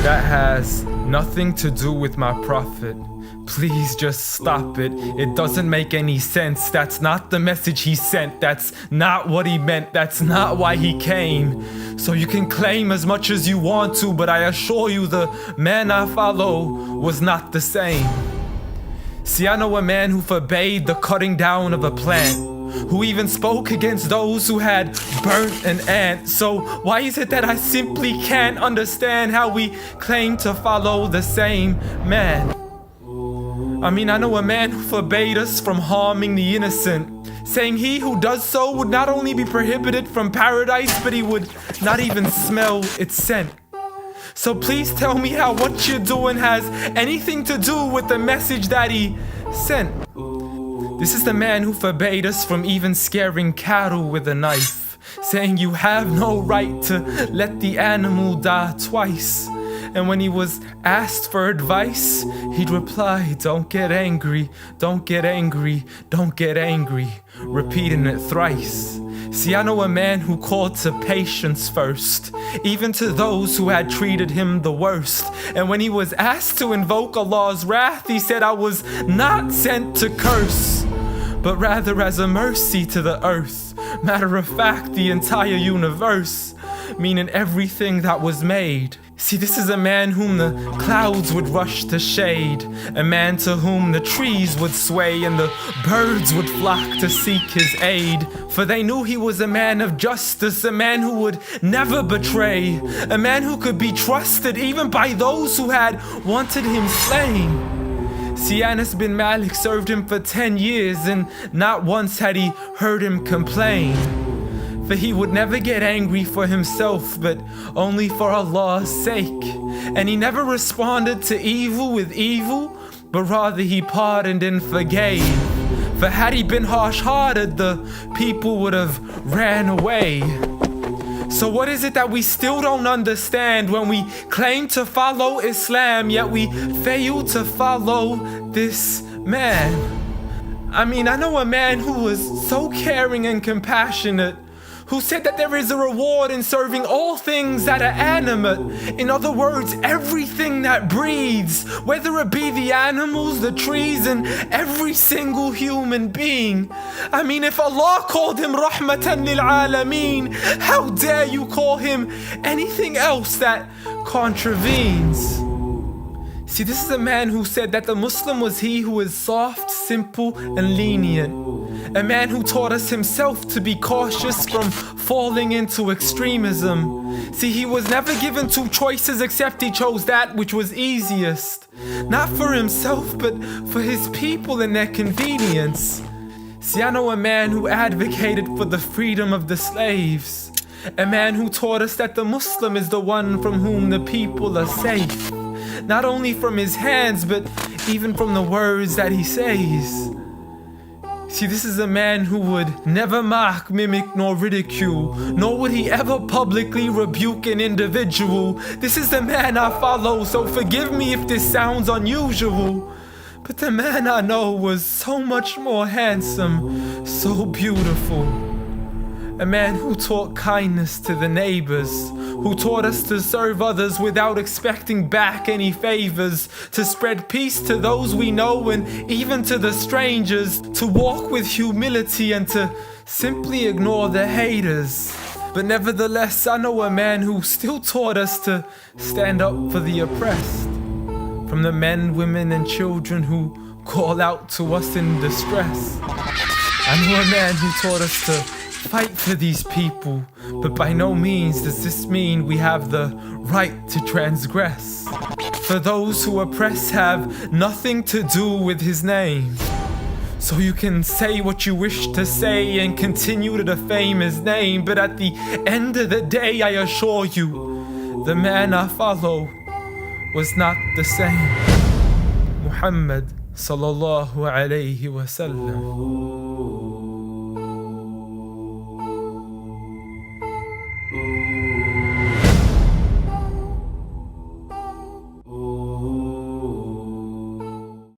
That has nothing to do with my prophet. Please just stop it. It doesn't make any sense. That's not the message he sent. That's not what he meant. That's not why he came. So you can claim as much as you want to, but I assure you the man I follow was not the same. See, I know a man who forbade the cutting down of a plant, who even spoke against those who had burnt an ant. So why is it that I simply can't understand how we claim to follow the same man? I mean, I know a man who forbade us from harming the innocent, saying he who does so would not only be prohibited from paradise, but he would not even smell its scent. So please tell me how what you're doing has anything to do with the message that he sent. This is the man who forbade us from even scaring cattle with a knife, saying you have no right to let the animal die twice. And when he was asked for advice, he'd reply, don't get angry, don't get angry, don't get angry, repeating it thrice. See, I know a man who called to patience first, even to those who had treated him the worst. And when he was asked to invoke Allah's wrath, he said, I was not sent to curse, but rather as a mercy to the earth. Matter of fact, the entire universe, meaning everything that was made. See, this is a man whom the clouds would rush to shade, a man to whom the trees would sway and the birds would flock to seek his aid. For they knew he was a man of justice, a man who would never betray, a man who could be trusted even by those who had wanted him slain. See, Anas bin Malik served him for 10 years and not once had he heard him complain. For he would never get angry for himself, but only for Allah's sake. And he never responded to evil with evil, but rather he pardoned and forgave. For had he been harsh-hearted, the people would have ran away. So what is it that we still don't understand when we claim to follow Islam, yet we fail to follow this man? I mean, I know a man who was so caring and compassionate, who said that there is a reward in serving all things that are animate. In other words, everything that breathes, whether it be the animals, the trees, and every single human being. I mean, if Allah called him Rahmatan lil Alameen, how dare you call him anything else that contravenes? See, this is a man who said that the Muslim was he who is soft, simple, and lenient. A man who taught us himself to be cautious from falling into extremism. See, he was never given two choices except he chose that which was easiest. Not for himself, but for his people and their convenience. See, I know a man who advocated for the freedom of the slaves. A man who taught us that the Muslim is the one from whom the people are safe. Not only from his hands, but even from the words that he says. See, this is a man who would never mock, mimic, nor ridicule, nor would he ever publicly rebuke an individual. This is the man I follow, so forgive me if this sounds unusual. But the man I know was so much more handsome, so beautiful. A man who taught kindness to the neighbors, who taught us to serve others without expecting back any favors, to spread peace to those we know and even to the strangers, to walk with humility and to simply ignore the haters. But nevertheless, I know a man who still taught us to stand up for the oppressed, from the men, women, and children who call out to us in distress. I know a man who taught us to fight for these people, but by no means does this mean we have the right to transgress. For those who oppress have nothing to do with his name. So you can say what you wish to say and continue to defame his name, but at the end of the day, I assure you, the man I follow was not the same. Muhammad sallallahu alayhi wa sallam.